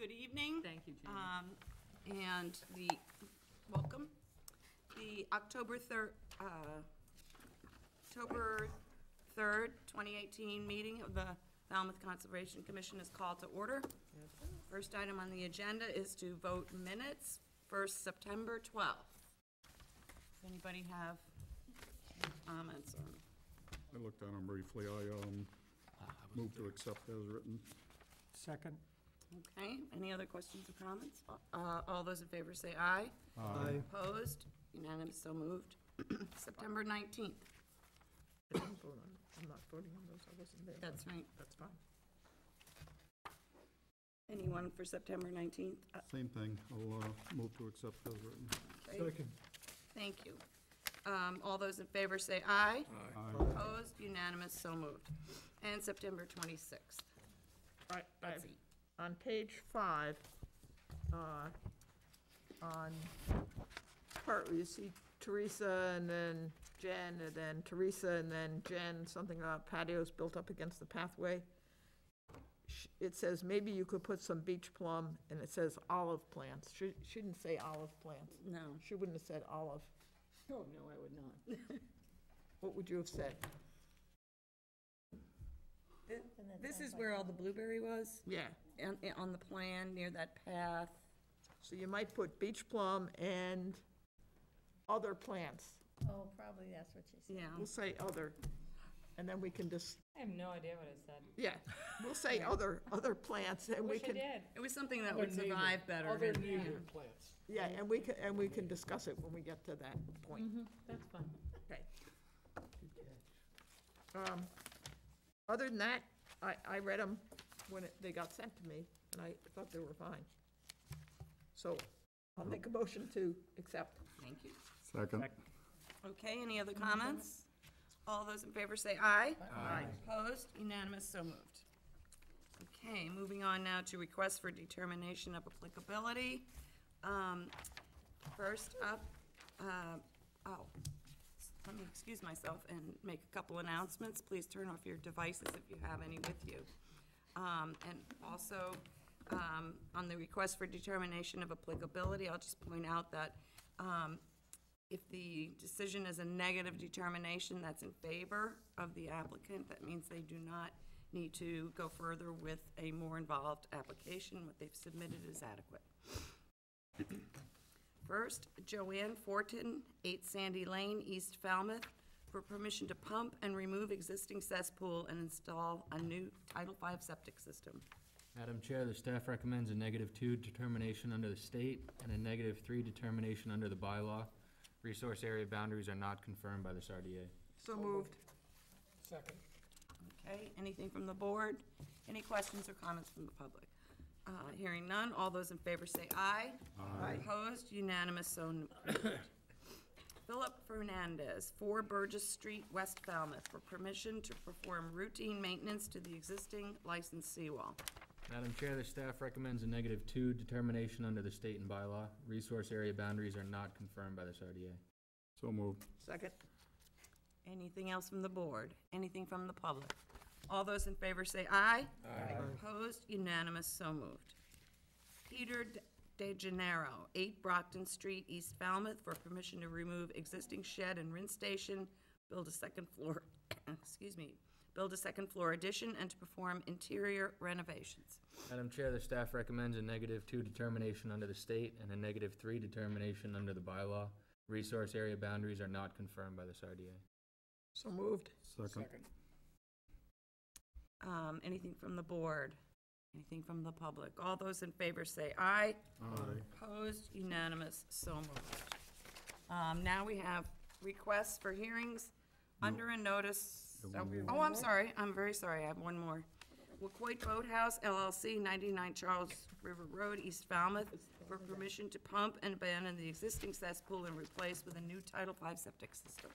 Good evening. Thank you, Jamie. And welcome. The October 3rd, 2018 meeting of the Falmouth Conservation Commission is called to order. First item on the agenda is to vote minutes for September 12th. Does anybody have any comments on? I looked at them briefly. I move to accept as written. Second. Okay, any other questions or comments? All those in favor say aye. Aye. Opposed? Unanimous, so moved. September 19th. I didn't vote on it. I'm not voting on those. I wasn't there. That's right. That's fine. Anyone for September 19th? Same thing. I'll move to accept as written. Okay, Second. thank you. All those in favor say aye. Aye. Opposed? Unanimous, so moved. And September 26th. Right, Betsy. on page 5, on part where you see Teresa and then Jen, and then Teresa and then Jen, something about patios built up against the pathway. It says maybe you could put some beach plum, and it says olive plants. She didn't say olive plants. No. She wouldn't have said olive. Oh, no, I would not. What would you have said? This is where all the blueberry was, Yeah, on the plan, near that path. so you might put beach plum and other plants. Oh, probably that's what she said. Yeah. We'll say other, and then we can just, I have no idea what it said. yeah, we'll say other plants, and we Wish I can, did. It was something that would survive better. Other yeah. native plants. yeah, and we can discuss it when we get to that point. That's fine. Okay. Other than that, I read them when they got sent to me, and I thought they were fine. So I'll make a motion to accept. Thank you. Second. Okay, any other comments? All those in favor say aye. Aye. Opposed? Unanimous, so moved. Okay, moving on now to requests for determination of applicability. First up, let me excuse myself and make a couple announcements. Please turn off your devices if you have any with you. And also, on the request for determination of applicability, I'll just point out that if the decision is a negative determination, that's in favor of the applicant. That means they do not need to go further with a more involved application. What they've submitted is adequate. First, Joanne Fortin, 8 Sandy Lane, East Falmouth, for permission to pump and remove existing cesspool and install a new Title V septic system. Madam Chair, the staff recommends a -2 determination under the state and a -3 determination under the bylaw. Resource area boundaries are not confirmed by this RDA. So moved. Second. Okay, anything from the board? Any questions or comments from the public? Hearing none, all those in favor say aye. Aye. Opposed, unanimous, so moved. Philip Fernandez, 4 Burgess Street, West Falmouth, for permission to perform routine maintenance to the existing licensed seawall. Madam Chair, the staff recommends a -2 determination under the state and bylaw. Resource area boundaries are not confirmed by this RDA. So moved. Second. Anything else from the board? Anything from the public? All those in favor say aye. Aye. Opposed, unanimous, so moved. Peter De Gennaro, 8 Brockton Street, East Falmouth, for permission to remove existing shed and rinse station, build a second floor, build a second floor addition, and to perform interior renovations. Madam Chair, the staff recommends a -2 determination under the state and a -3 determination under the bylaw. Resource area boundaries are not confirmed by this RDA. So moved. Second. Anything from the board? Anything from the public? All those in favor say aye. Aye. Opposed, unanimous, so moved. Now we have requests for hearings under a notice. Oh, I'm sorry, I'm very sorry, I have one more. Wacoit Boathouse LLC, 99 Charles River Road, East Falmouth, for permission to pump and abandon the existing cesspool and replace with a new Title V septic system.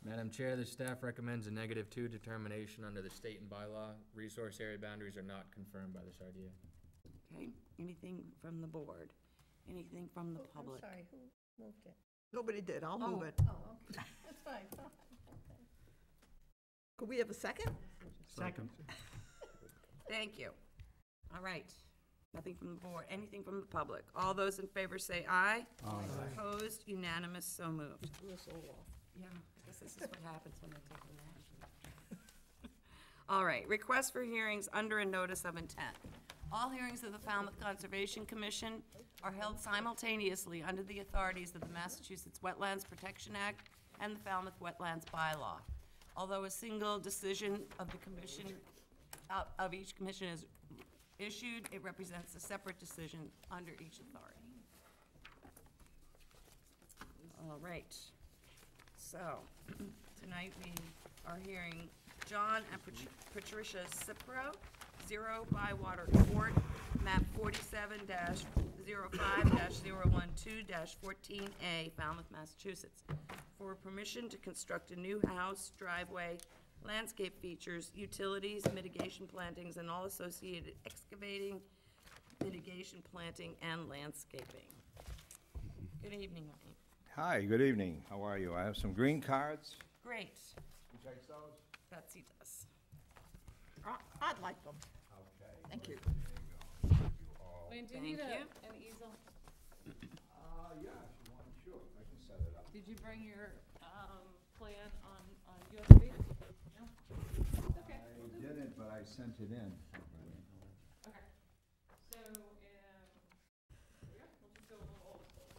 Madam Chair, the staff recommends a -2 determination under the state and bylaw. Resource area boundaries are not confirmed by this RDA. Okay, anything from the board? Anything from the I'm public? sorry, who moved it? Nobody did. I'll move it. Oh, okay, that's fine. Could we have a second? Second. Thank you. All right. Nothing from the board, anything from the public? All those in favor say aye. Aye. Opposed, unanimous, so moved. Yeah, I guess this is what happens when they take an action. All right, request for hearings under a notice of intent. All hearings of the Falmouth Conservation Commission are held simultaneously under the authorities of the Massachusetts Wetlands Protection Act and the Falmouth Wetlands Bylaw. Although a single decision of the commission, of each commission is issued, it represents a separate decision under each authority. All right. So, tonight we are hearing John and Patricia Cipro, 0 Bywater Court, map 47-05-012-14A, Falmouth, Massachusetts, for permission to construct a new house, driveway, landscape features, utilities, mitigation plantings, and all associated excavating, mitigation, planting, and landscaping. Good evening, Wayne. Hi, good evening. How are you? I have some green cards. Great. You take those? Betsy does. I'd like them. Okay. Thank you. Wayne, do you Thank need you. an easel? Yeah, if you want, sure, I can set it up. Did you bring your, plan on USB? No? Okay. I didn't, but I sent it in. Okay. So, yeah, we'll just go a little old school.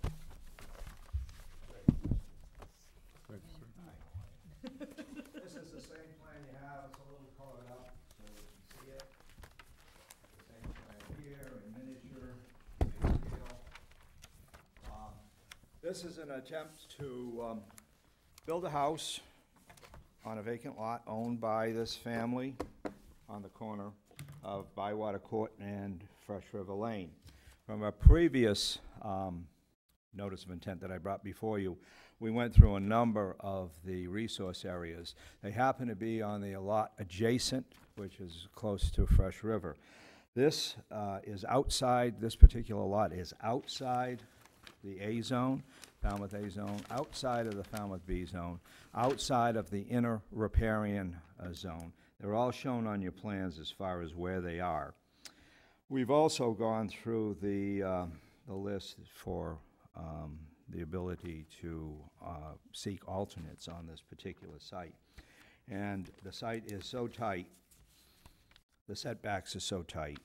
This is the same plan you have, it's a little colored up, so you can see it. The same plan here in miniature, big scale. This is an attempt to build a house on a vacant lot owned by this family on the corner of Bywater Court and Fresh River Lane. From a previous notice of intent that I brought before you, we went through a number of the resource areas. They happen to be on the lot adjacent, which is close to Fresh River. This is outside, this particular lot is outside the A zone, Falmouth A zone, outside of the Falmouth B zone, outside of the inner riparian zone. They're all shown on your plans as far as where they are. We've also gone through the list for the ability to seek alternates on this particular site. And the site is so tight, the setbacks are so tight,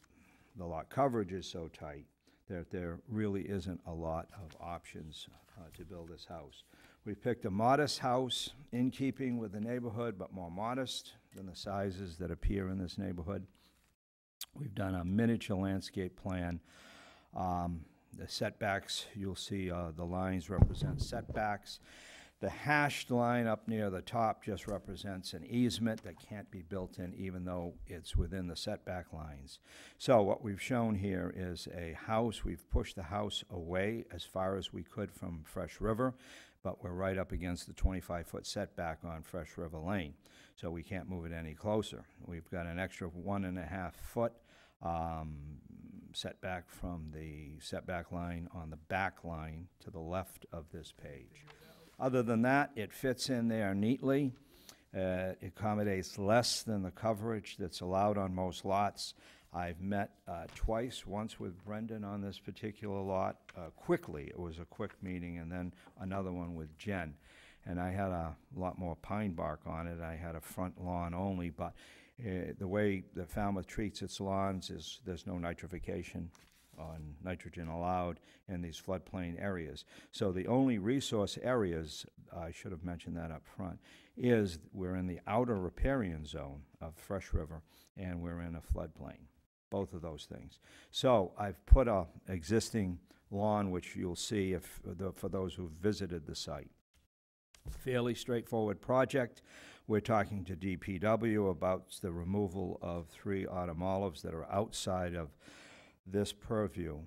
the lot coverage is so tight, that there really isn't a lot of options to build this house. We picked a modest house in keeping with the neighborhood, but more modest than the sizes that appear in this neighborhood. We've done a miniature landscape plan. The setbacks, you'll see the lines represent setbacks. The hashed line up near the top just represents an easement that can't be built in even though it's within the setback lines. So what we've shown here is a house. We've pushed the house away as far as we could from Fresh River, but we're right up against the 25-foot setback on Fresh River Lane, so we can't move it any closer. We've got an extra 1.5 foot setback from the setback line on the back line to the left of this page. Other than that, it fits in there neatly. It accommodates less than the coverage that's allowed on most lots. I've met twice, once with Brendan on this particular lot, quickly. It was a quick meeting, and then another one with Jen. And I had a lot more pine bark on it. I had a front lawn only, but the way the Falmouth treats its lawns is there's no nitrification on nitrogen allowed in these floodplain areas. So the only resource areas, I should have mentioned that up front, is we're in the outer riparian zone of Fresh River and we're in a floodplain, both of those things. So I've put a existing lawn, which you'll see if for those who've visited the site. Fairly straightforward project. We're talking to DPW about the removal of 3 autumn olives that are outside of this purview.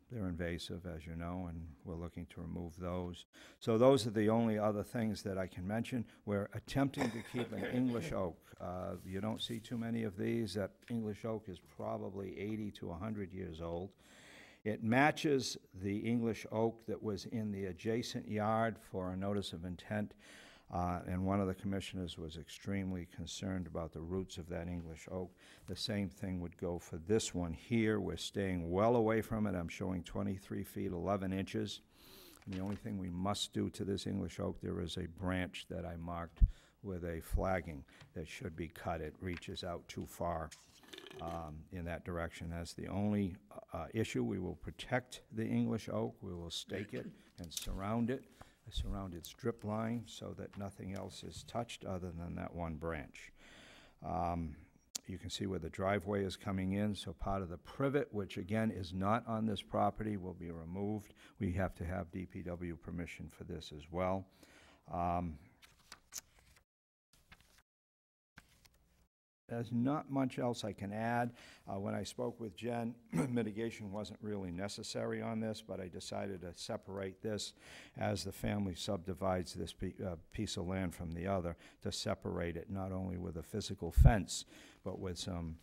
They're invasive, as you know, and we're looking to remove those. So those are the only other things that I can mention. We're attempting to keep an English oak. You don't see too many of these. That English oak is probably 80 to 100 years old. It matches the English oak that was in the adjacent yard for a notice of intent. And one of the commissioners was extremely concerned about the roots of that English oak. The same thing would go for this one here. We're staying well away from it. I'm showing 23 feet, 11 inches. And the only thing we must do to this English oak, there is a branch that I marked with a flagging that should be cut. It reaches out too far in that direction. That's the only issue. We will protect the English oak. We will stake it and surround it, a surrounded strip line, so that nothing else is touched other than that one branch. You can see where the driveway is coming in, so part of the privet, which again is not on this property, will be removed. We have to have DPW permission for this as well. There's not much else I can add. When I spoke with Jen, mitigation wasn't really necessary on this, but I decided to separate this as the family subdivides this piece of land from the other, to separate it not only with a physical fence, but with some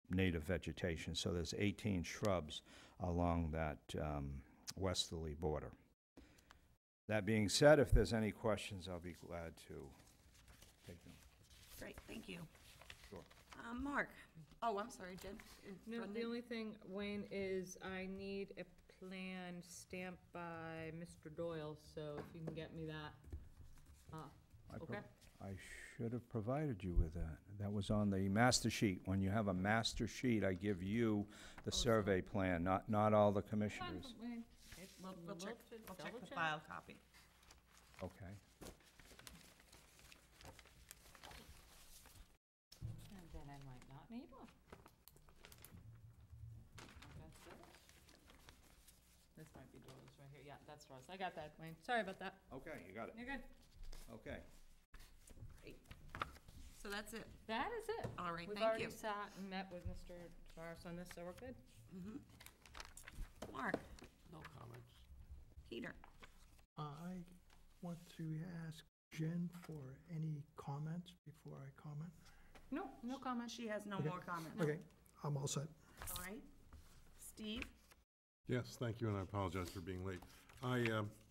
native vegetation. So there's 18 shrubs along that westerly border. That being said, if there's any questions, I'll be glad to take them. Great, thank you. Sure. Mark? Oh, I'm sorry, Jen. No, Brendan? the only thing, Wayne, is I need a plan stamped by Mr. Doyle, so if you can get me that. Okay. I should have provided you with that. That was on the master sheet. When you have a master sheet, I give you the survey plan, not all the commissioners. Wayne. We'll check double the check. file copy. Okay. And then I might not need one. That's it. This might be Doyle's right here. Yeah, that's Doyle's. I got that, Wayne. Sorry about that. Okay, you got it. You're good. Okay. Great. So that's it. That is it. All right, We've thank you. already sat and met with Mr. Tavares on this, so we're good. Mark? No comments. Peter? I want to ask Jen for any comments before I comment. No, no comment. She has no Okay. more comments. Okay, I'm all set. All right. Steve? Yes, thank you, and I apologize for being late. I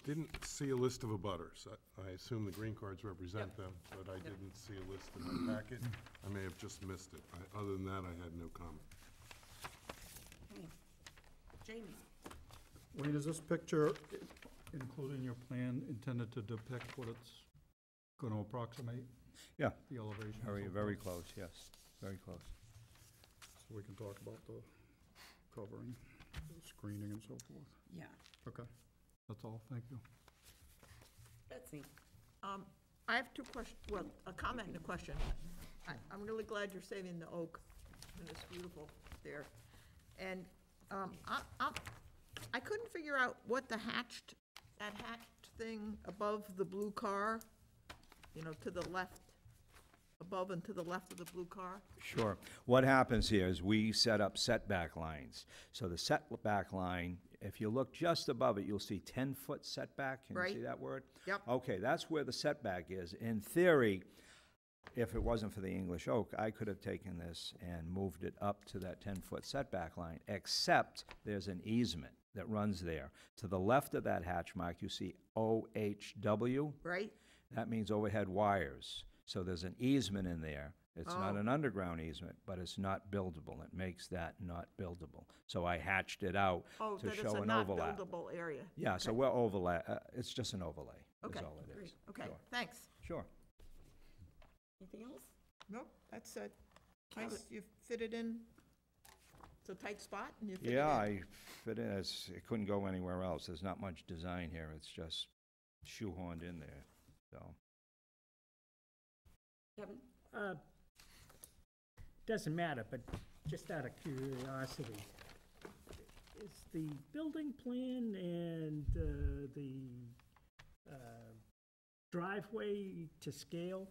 didn't see a list of abutters. I assume the green cards represent them, but I didn't see a list in my packet. I may have just missed it. Other than that, I had no comment. Okay. Jamie? Wayne, is this picture, including your plan, intended to depict what it's going to approximate? Yeah. The elevation? and Very, so very forth? close, yes, very close. So we can talk about the covering, the screening and so forth. Yeah. Okay, that's all, thank you. Betsy? I have two questions, well, a comment and a question. I'm really glad you're saving the oak, and it's beautiful there. And I couldn't figure out what that hatched thing above the blue car, to the left, above and to the left of the blue car. Sure. What happens here is we set up setback lines. So the setback line, if you look just above it, you'll see 10-foot setback. Can you see Right. that word? Yep. Okay, that's where the setback is. In theory, if it wasn't for the English oak, I could have taken this and moved it up to that 10-foot setback line, except there's an easement that runs there. To the left of that hatch mark, you see OHW. Right? That means overhead wires. So there's an easement in there. It's not Oh. an underground easement, but it's not buildable. It makes that not buildable. So I hatched it out Oh, to that it's show a an not overlap. buildable area. Yeah, so we're overlay, it's just an overlay, Okay, is all it great. is. Okay, Sure. thanks. Sure. Anything else? Nope, that's nice, you fit it in. It's a tight spot, and you fit it in. Yeah, I fit in, it couldn't go anywhere else. There's not much design here. It's just shoehorned in there, so. Kevin? Doesn't matter, but just out of curiosity, is the building plan and the driveway to scale?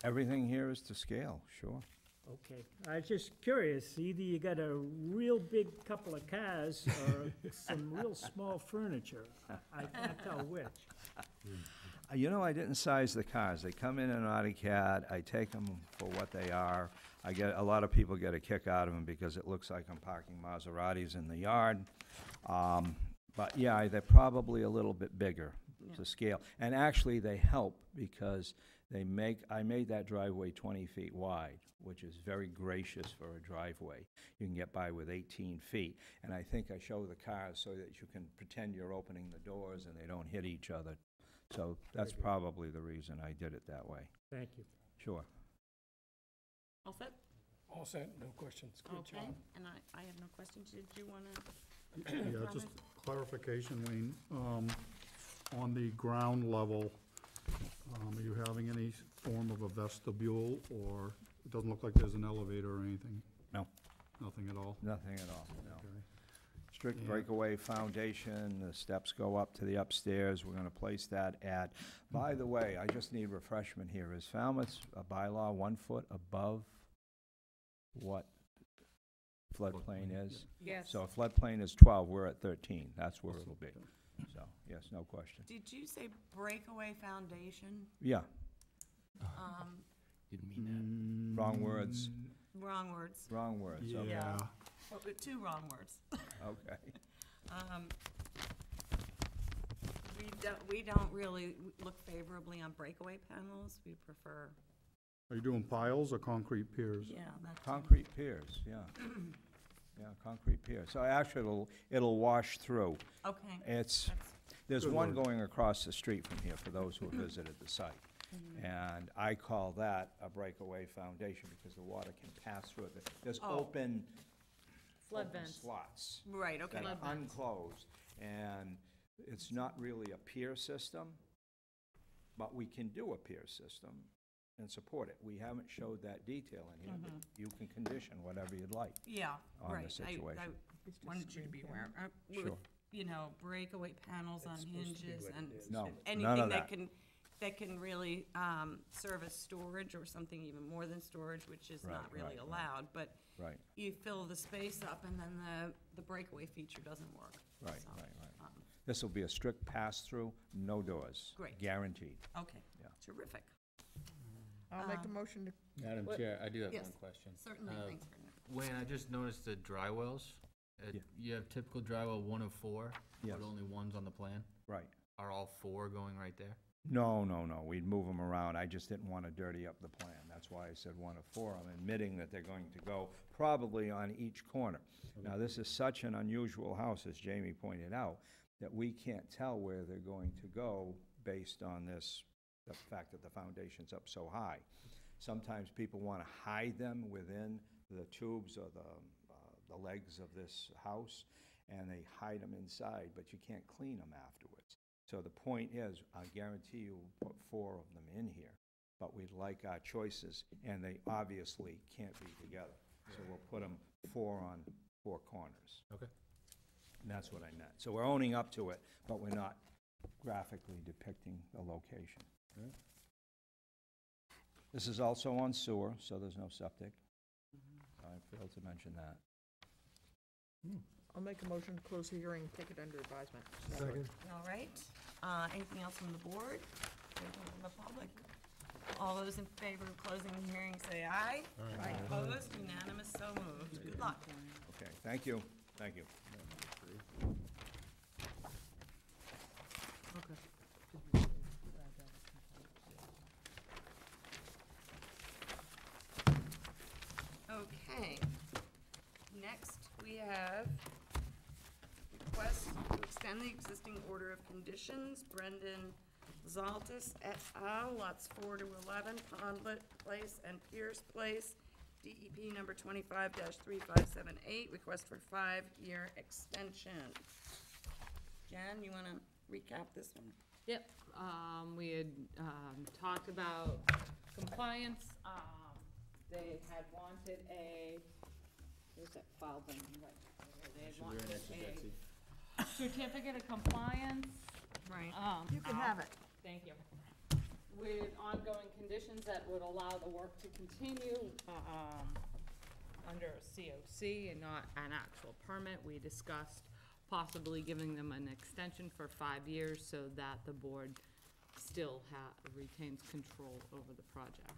Everything here is to scale, sure. Okay, I was just curious, either you got a real big couple of cars or some real small furniture. I can't tell which. You know, I didn't size the cars. They come in an AutoCAD. I take them for what they are. A lot of people get a kick out of them because it looks like I'm parking Maseratis in the yard. But yeah, they're probably a little bit bigger. Yeah. to scale. And actually, they help because I made that driveway 20 feet wide, which is very gracious for a driveway. You can get by with 18 feet. And I think I show the cars so that you can pretend you're opening the doors and they don't hit each other. So that's probably the reason I did it that way. Thank you. Sure. All set? All set, no questions. Good Okay, job. and I have no questions. Did you want to? Yeah, just clarification, Wayne. On the ground level, are you having any form of a vestibule, or it doesn't look like there's an elevator or anything? No. Nothing at all? Nothing at all, no. Okay. Strict Yeah. breakaway foundation, the steps go up to the upstairs, we're gonna place that at, by the way, I just need refreshment here, is Falmouth's bylaw 1 foot above what floodplain is? Yes. So if floodplain is 12, we're at 13, that's where it'll be, so, yes, no question. Did you say breakaway foundation? Yeah, Didn't mean wrong words, Wrong words. wrong words, okay, Yeah, Oh, two wrong words. okay. We don't really look favorably on breakaway panels. We prefer, are you doing piles or concrete piers? yeah, that's. Concrete piers, yeah. Yeah, concrete piers, so actually, it'll wash through. Okay. It's, That's- there's Good one word. going across the street from here for those who have visited the site. And I call that a breakaway foundation because the water can pass through it. There's Oh. open Flood open vents. slots Right, okay. that are Flood vents. unclosed. And it's not really a pier system, but we can do a pier system and support it. We haven't showed that detail in here, but you can condition whatever you'd like. Yeah, on the right. I situation. wanted you to be aware. With, Sure. breakaway panels on hinges and No, none anything of that that. can really serve as storage or something even more than storage, which is not Right, really right, right. allowed. But Right, you fill the space up and then the breakaway feature doesn't work. right, So, right, right. This will be a strict pass-through, no doors. Great. Guaranteed. Okay, Yeah. terrific. I'll make a motion to, Madam What- Chair, I do have Yes. one question. Certainly, Uh, thanks, Brendan. Wayne, I just noticed the dry wells. Yeah. You have typical dry well 1 of 4, Yes. but only one's on the plan. Right. Are all 4 going right there? No, no, no, we'd move them around, I just didn't want to dirty up the plan, that's why I said 1 of 4. I'm admitting that they're going to go probably on each corner. Now, this is such an unusual house, as Jamie pointed out, that we can't tell where they're going to go based on this, the fact that the foundation's up so high. Sometimes people want to hide them within the tubes or the legs of this house, and they hide them inside, but you can't clean them afterwards. So the point is, I guarantee you we'll put 4 of them in here, but we'd like our choices, and they obviously can't be together. So we'll put them 4 on 4 corners. Okay. And that's what I meant. So we're owning up to it, but we're not graphically depicting the location. This is also on sewer, so there's no septic. I failed to mention that. I'll make a motion to close the hearing, take it under advisement. Second. All right. Anything else from the board? Anything from the public? All those in favor of closing the hearing, say aye. Aye. Opposed, unanimous, so moved. Good luck. Okay, thank you, thank you. Okay. Next, we have request to extend the existing order of conditions. Brendan Zaltis et al., lots 4 to 11, Pondlet Place and Pierce Place, DEP number 25-3578, request for 5-year extension. Jen, you want to recap this one? Yep, we had, talked about compliance, they had wanted a, where's that file thing, right, they had wanted a certificate of compliance. Right. You can have it. Thank you. With ongoing conditions that would allow the work to continue, under a COC and not an actual permit. We discussed possibly giving them an extension for 5 years so that the board still retains control over the project.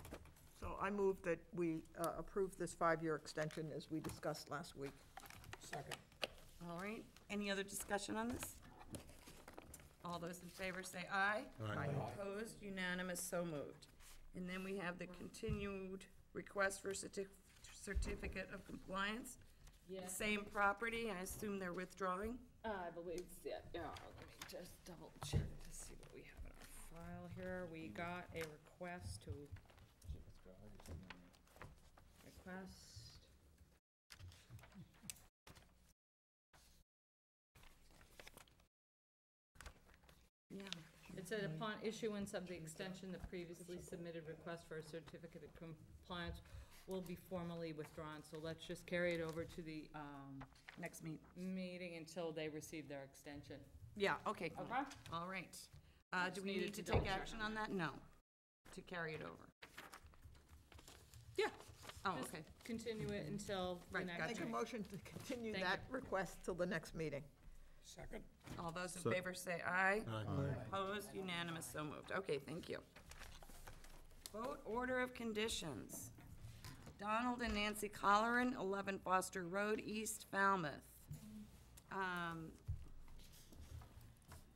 So I move that we approve this 5-year extension as we discussed last week. Second. All right. Any other discussion on this? All All those in favor say aye. Aye. Opposed, unanimous, so moved. And then we have the continued request for certificate of compliance. Yes, Same property, I assume they're withdrawing? I believe, yeah, let me just double check to see what we have in our file here. We got a request to, Yeah. it said upon issuance of the extension, the previously submitted request for a certificate of compliance will be formally withdrawn. So let's just carry it over to the, Next meeting until they receive their extension. Yeah, okay, cool. Okay? All right. Do Just we needed need to to take double check action on on that? No. To carry it over? Yeah. Oh, Just okay. Continue it until the Right, next gotcha. Make a meeting. motion to continue Thank that request till the next meeting. Second. All those in So- favor say aye. Aye. Opposed, unanimous, so moved. Okay, thank you. Vote order of conditions. Donald and Nancy Colleran, 11 Foster Road, East Falmouth.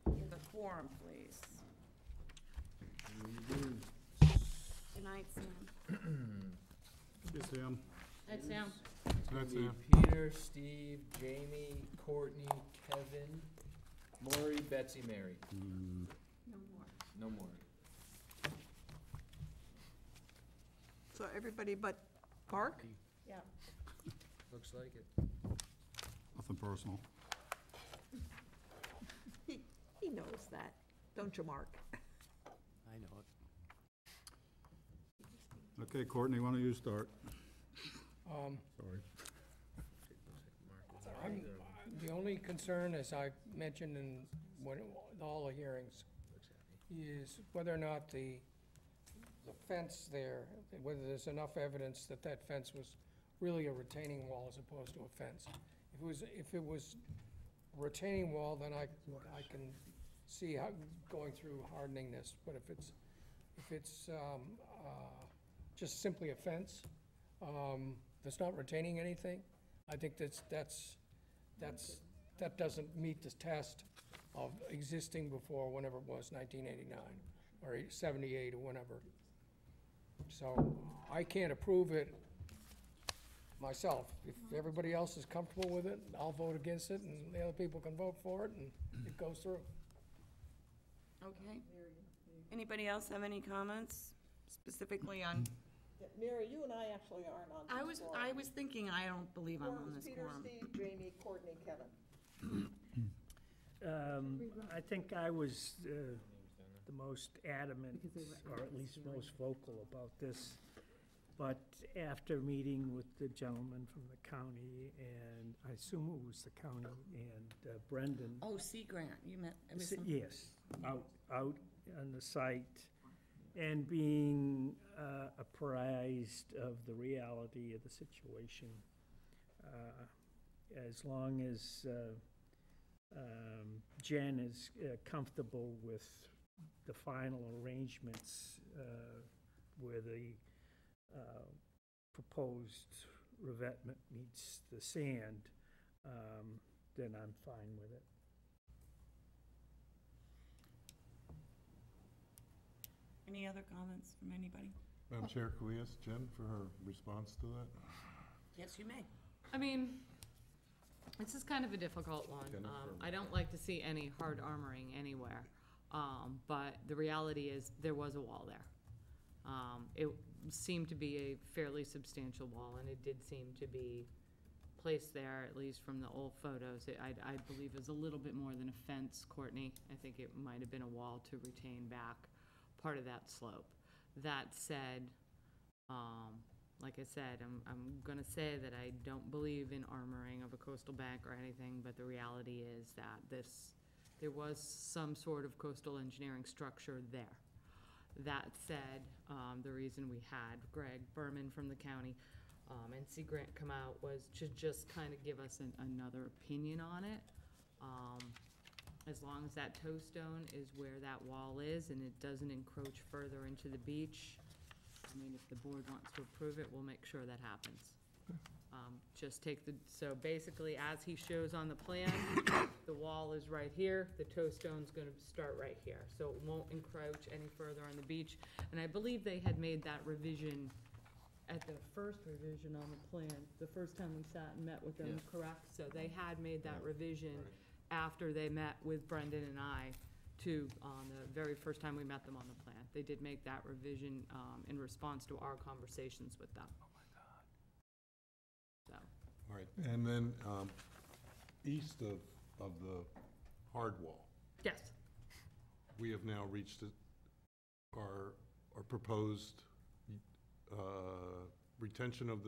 The quorum, please. Good night, Sam. Yes, Sam. That's Sam. That's Be it. Peter, Steve, Jamie, Courtney, Kevin, Maury, Betsy, Mary. No more. So everybody but Mark? Yeah. Looks like it. Nothing personal. He knows that, don't you, Mark? I know it. Okay, Courtney, why don't you start? Um, Sorry. The only concern, as I mentioned in all the hearings, is whether or not the fence there, whether there's enough evidence that that fence was really a retaining wall as opposed to a fence. If it was a retaining wall, then I can see how, going through hardening this, but if it's just simply a fence, that's not retaining anything, I think that doesn't meet the test of existing before, whenever it was, 1989, or 78, or whenever. So I can't approve it myself. If everybody else is comfortable with it, I'll vote against it, and the other people can vote for it, and it goes through. Okay. Anybody else have any comments specifically on? Mary, you and I actually aren't on I was thinking, I don't believe I'm on this Peter, quorum. Steve, Jamie, Courtney, Kevin. I think I was the most adamant, or at least most vocal about this. But after meeting with the gentleman from the county, and I assume it was the county, and Brendan. Oh, Sea Grant, you meant, it was some- Yes, out on the site, and being apprised of the reality of the situation. As long as Jen is comfortable with the final arrangements where the proposed revetment meets the sand, then I'm fine with it. Any other comments from anybody? Madam Chair, could we ask Jen for her response to that? Yes, you may. I mean, this is kind of a difficult one. Jennifer. I don't like to see any hard armoring anywhere. But the reality is, there was a wall there. It seemed to be a fairly substantial wall, and it did seem to be placed there, at least from the old photos. I believe it was a little bit more than a fence, Courtney. I think it might have been a wall to retain back part of that slope. That said, like I said, I'm gonna say that I don't believe in armoring of a coastal bank or anything, but the reality is that there was some sort of coastal engineering structure there. That said, the reason we had Greg Berman from the county and Sea Grant come out was to just kind of give us another opinion on it. As long as that toe stone is where that wall is and it doesn't encroach further into the beach, I mean, if the board wants to approve it, we'll make sure that happens. Just take so basically, as he shows on the plan, the wall is right here, the toe stone's gonna start right here, so it won't encroach any further on the beach. And I believe they had made that revision at the first revision on the plan, the first time we sat and met with them, Yeah. correct? So they had made that revision after they met with Brendan and I on the very first time we met them on the plan. They did make that revision, in response to our conversations with them. Oh my God. So, All right, and then, east of the hard wall, yes, we have now reached our proposed, retention of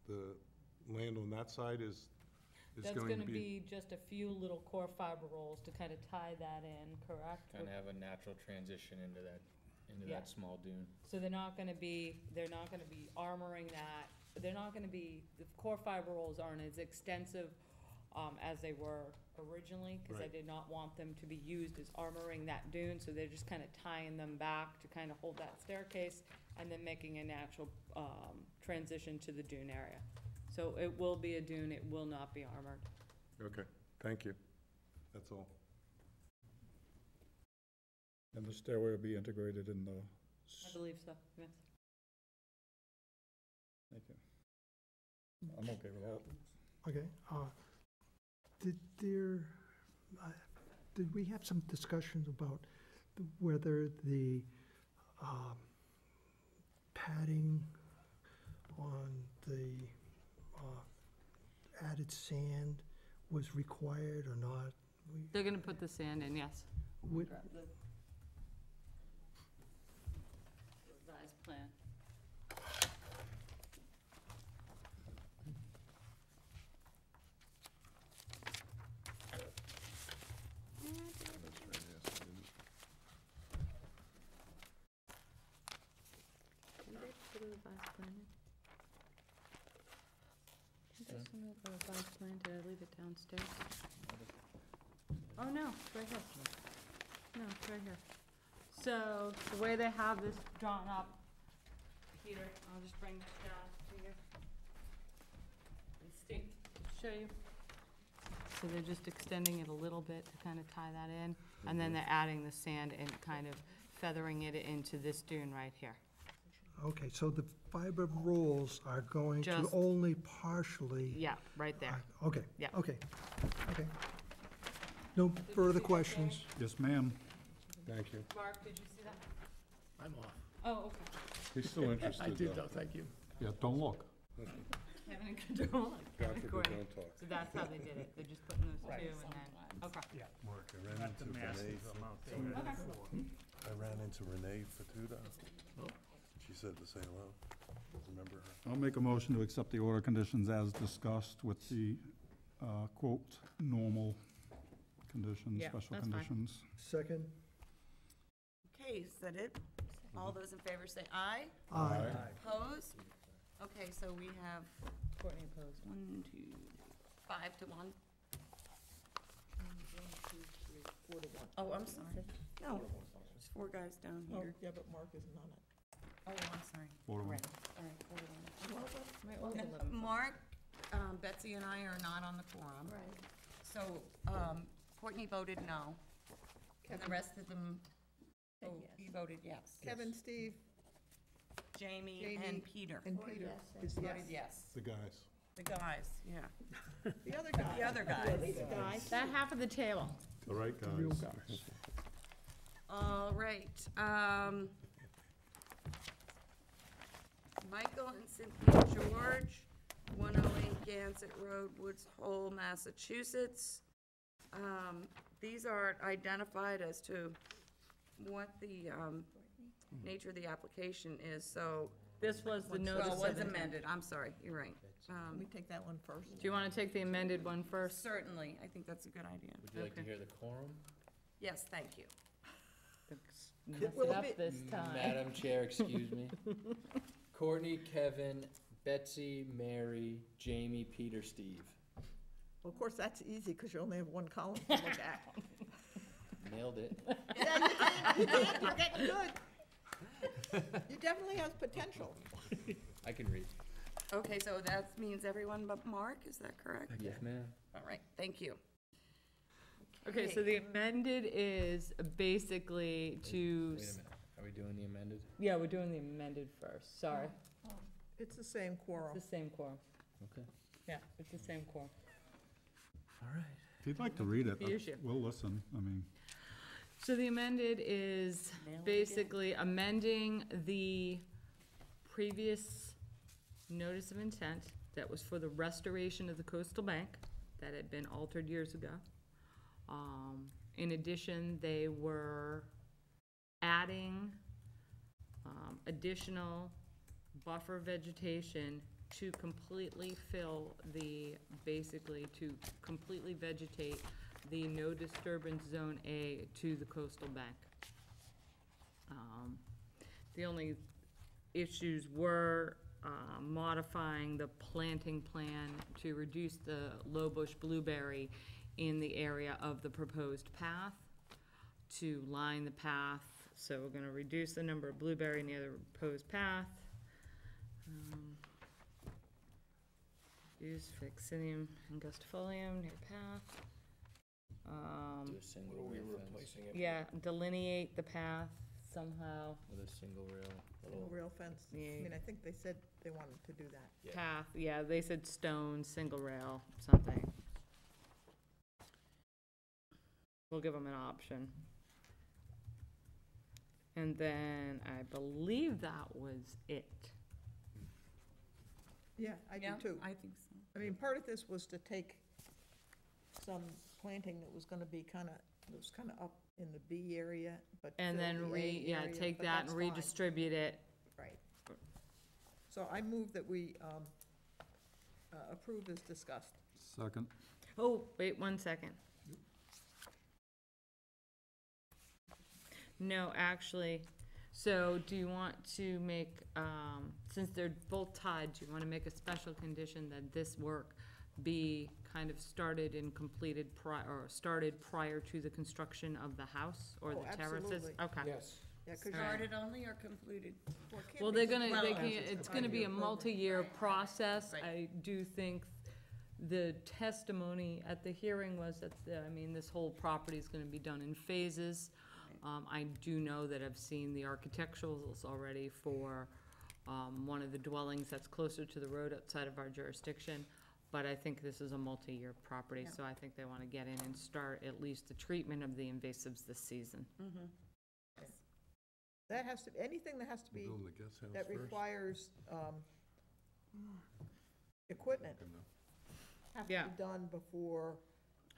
the land on that side is that's going gonna to be. be just a few little core fiber rolls to kind of tie that in, correct? Kind of have a natural transition into Yeah. that small dune. So they're not gonna be armoring that, the core fiber rolls aren't as extensive, as they were originally, cause I Right. did not want them to be used as armoring that dune, so they're just kind of tying them back to kind of hold that staircase, and then making a natural, transition to the dune area. So it will be a dune, it will not be armored. Okay, thank you. That's all. And the stairway will be integrated in the, I believe so, yes. thank you. I'm okay with that. Okay, did we have some discussions about whether the padding on the added sand was required or not? They're gonna put the sand in, yes. Would- Revised plan. Did they put a revised plan in? Did they submit a revised plan? Did I leave it downstairs? Oh, no, it's right here. No, it's right here. So, the way they have this drawn up, Peter, I'll just bring this down to you. And Steve, show you. So they're just extending it a little bit to kind of tie that in, and then they're adding the sand and kind of feathering it into this dune right here. Okay, so the fiber rolls are going to Just- only partially. Yeah, right there. Okay. Yeah. Okay, okay. No further questions. Yes, ma'am. Thank you. Mark, did you see that? I'm off. Oh, okay. He's still interested, I did though. though, thank you. Yeah, don't look. Kevin and control, God Kevin forbid, Courtney. don't talk. So that's how they did it. They're just putting those two Right. and then, okay. Mark, I ran Not the into masses Renee, amount there Okay. before. I ran into Renee Fatuda. Oh. She said to say hello. Remember her? I'll make a motion to accept the order conditions as discussed with the, quote, normal conditions, Yeah, special that's fine. conditions. Second? Okay, is that it? All those in favor say aye. Aye. Opposed? Okay, so we have Courtney opposed. 1, 2, 5 to 1. 4 to 1. Oh, I'm sorry. No, there's 4 guys down Oh, here. yeah, but Mark isn't on it. Oh, I'm sorry. 4 to 1. Right, all right, 4 to 1. Right, what was 11? Mark, Betsy and I are not on the quorum. Right. So Courtney voted no, and the rest of them, Said oh, yes. you voted yes. Kevin, Steve, Jamie Jamie and Peter and Or Peter. yes, Is voted yes. yes. The guys. The guys, yeah. The other guy. The other guys. The guy. That half of the table. The right guys. real guys. All right, Michael and Cynthia George, 108 Gansett Road, Woods Hole, Massachusetts. These are identified as to what the nature of the application is, so. This was the notice Well, of was intent. amended, I'm sorry, you're right. Can we take that one first? Do you want to take the amended one first? Certainly, I think that's a good idea. Would you like to Okay. hear the quorum? Yes, thank you. Mess will it up be- this time. Madam Chair, excuse me. Courtney, Kevin, Betsy, Mary, Jamie, Peter, Steve. Well, of course, that's easy, because you only have one column to look at. Nailed it. Yeah, you did, you're getting good. You definitely have potential. I can read. Okay, so that means everyone but Mark, is that correct? Yes, ma'am. All right, thank you. Okay, so the amended is basically to, Wait a minute, are we doing the amended? yeah, we're doing the amended first, sorry. It's the same quorum. It's the same quorum. Okay. Yeah, it's the same quorum. All right. If you'd like to read it, Use you. we'll listen. I mean, So the amended is Nail it again. basically amending the previous notice of intent that was for the restoration of the coastal bank that had been altered years ago. In addition, they were adding additional buffer vegetation to completely fill the, basically to completely vegetate the no disturbance zone A to the coastal bank. The only issues were modifying the planting plan to reduce the low bush blueberry in the area of the proposed path, to line the path, so we're gonna reduce the number of blueberry near the proposed path. Use Vaccinium angustifolium near path. Do a single What are we rail fence replacing it? Yeah, delineate the path somehow, with a single rail, Single little, rail fence. I Yeah. mean, I think they said they wanted to do that. Yeah. path, yeah, they said stone, single rail, something. We'll give them an option. And then I believe that was it. Yeah, I do Yeah, too. I think so. I mean, part of this was to take some planting that was gonna be it was kinda up in the B area, but And fill then the A yeah, area, take but that that's and fine. redistribute it. Right. So I move that we approve as discussed. second. Oh, wait 1 second. No, actually, so do you want to make, since they're both tied, do you want to make a special condition that this work be kind of started and completed started prior to the construction of the house or Oh, the terraces? absolutely. Okay. Yes. Yeah, 'cause Started only or completed? well, it can't Well, be they're gonna, complete they unless can, it's a gonna be a five-year program. multi-year Right. process. Right. I do think the testimony at the hearing was that, I mean, this whole property is gonna be done in phases. I do know that I've seen the architecturals already for, one of the dwellings that's closer to the road outside of our jurisdiction. But I think this is a multi-year property, Yeah. so I think they wanna get in and start at least the treatment of the invasives this season. Mm-hmm. That has to, anything that has to be, Building the guest house that first? requires, equipment, Good enough. has to Yeah. be done before,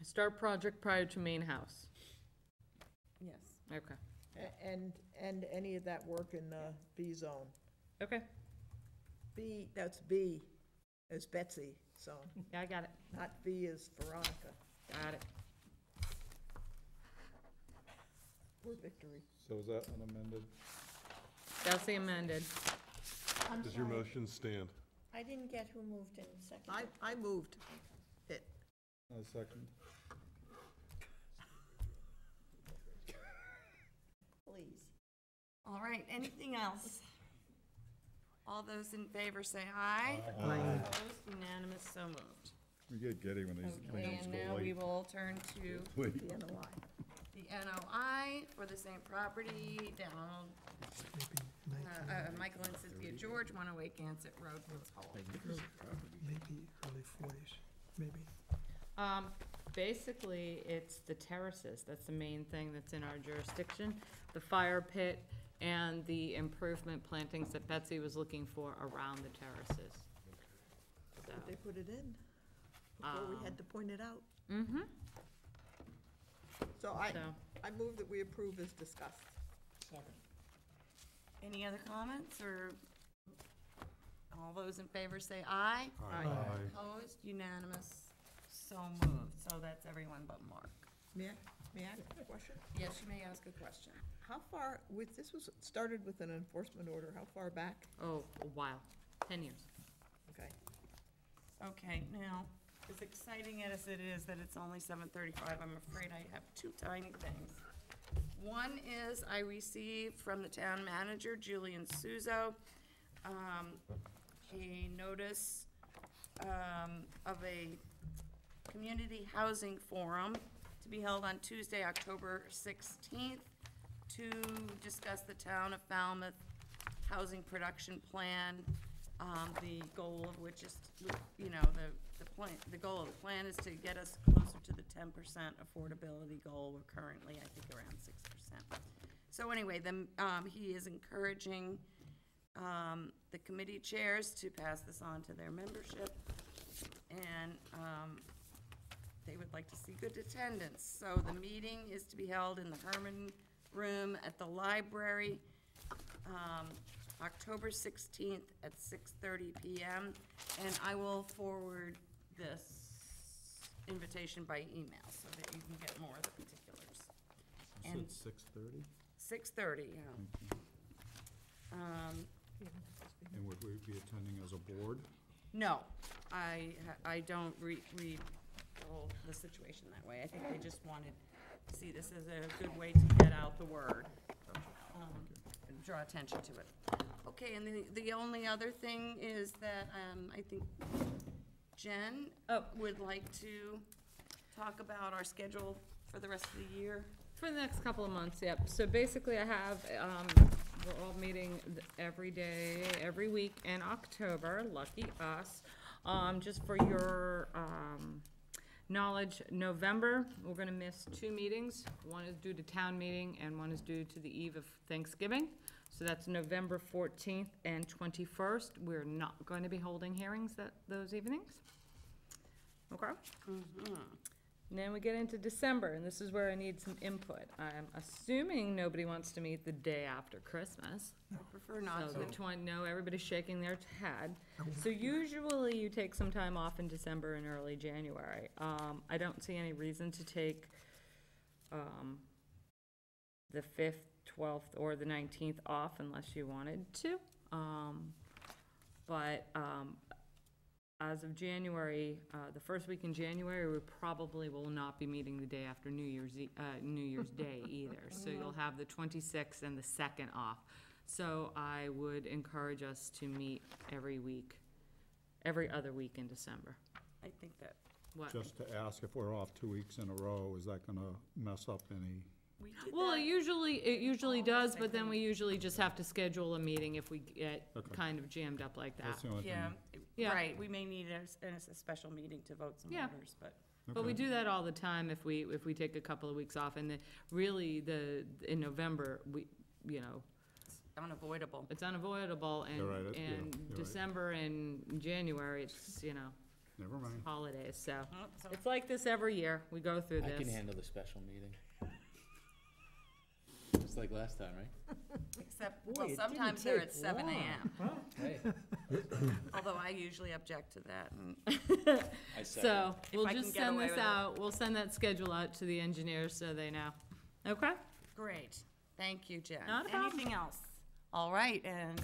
Start project prior to main house. Yes. Okay. and any of that work in the B zone. Okay, B, that's B as Betsy zone, yeah, I got it, not V as Veronica got it. or Victory. So is that an amended? That's the amended. I'm Does your sorry, motion stand? I didn't get who moved in second. I moved it. Second. Please. All right, anything else? All those in favor say aye. Aye. Opposed, unanimous, so moved. We get giddy when Okay, and now we will turn to Wait. The NOI. the NOI for the same property down, Michael and Cynthia George, 108 Gansett Road, Woods Hole. Maybe early 40s, maybe. Basically, it's the terraces, that's the main thing that's in our jurisdiction. The fire pit and the improvement plantings that Betsy was looking for around the terraces. So, Did they put it in before we had to point it out? mm-hmm, So so, I move that we approve as discussed. Second. Any other comments, or all those in favor say aye? Aye. Opposed, unanimous, so moved. So that's everyone but Mark. May I ask a question? Yes, you may ask a question. How far, this was started with an enforcement order, how far back? oh, a while, 10 years. Okay. Okay, now, as exciting as it is that it's only 7:35, I'm afraid I have two tiny things. One is I received from the town manager, Julian Suzo, a notice of a community housing forum to be held on Tuesday, October 16th, to discuss the town of Falmouth housing production plan, the goal of which is, you know, the goal of the plan is to get us closer to the 10% affordability goal. We're currently, I think, around 6%. So anyway, he is encouraging the committee chairs to pass this on to their membership, and they would like to see good attendance. So the meeting is to be held in the Herman Room at the library, October 16th at 6:30 p.m. And I will forward this invitation by email so that you can get more of the particulars. You And said 6:30? 6:30, yeah. And would we be attending as a board? No, I don't read the situation that way. I think they just wanted to see this as a good way to get out the word, and draw attention to it. Okay, and the only other thing is that I think Jen would like to talk about our schedule for the rest of the year. For the next couple of months, yep. So basically I have, we're all meeting every day, every week in October, lucky us. Just for your knowledge, November, we're gonna miss 2 meetings. One is due to town meeting and one is due to the eve of Thanksgiving. So that's November 14th and 21st. We're not going to be holding hearings those evenings. Okay? And then we get into December, and this is where I need some input. I'm assuming nobody wants to meet the day after Christmas. I prefer not So to. the no, everybody's shaking their head. So usually you take some time off in December and early January. I don't see any reason to take the 5th, 12th, or the 19th off unless you wanted to. But as of January, the first week in January, we probably will not be meeting the day after New Year's Day either. So you'll have the 26th and the 2nd off. So I would encourage us to meet every other week in December. I think that What? Just to ask, if we're off 2 weeks in a row, is that gonna mess up any? we did Well, that. it usually does, I but then think. we usually just have to schedule a meeting if we get Okay. kind of jammed up like that. That's the only thing. Yeah, Yeah. right, we may need a special meeting to vote some Yeah. orders, but. But we Okay. do that all the time if we take a couple of weeks off, and in November, It's unavoidable. it's unavoidable, You're right, and you're right. December and January, it's, Never mind. holidays, so. Oh, so- It's like this every year, we go through I this. can handle the special meeting. Just like last time, right? Except, Boy, well, it didn't sometimes they're take at 7 long. AM, Hey, although I usually object to that, and I second. So, If we'll I can just get send away this with it. out, we'll send that schedule out to the engineers so they know. Okay? great. Thank you, Jen. Not a problem. Anything else? All right, and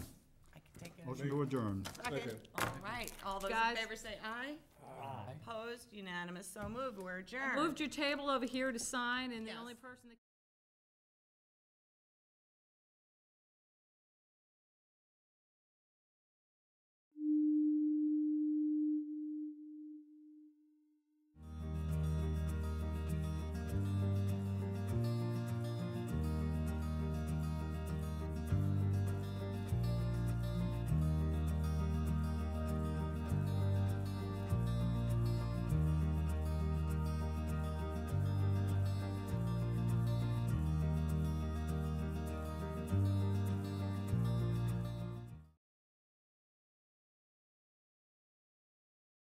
I can take a Motion to adjourn. second. All right, all those in Guys. favor say aye. Opposed, unanimous, so moved, we're adjourned. Moved your table over here to sign, and the Yes. only person that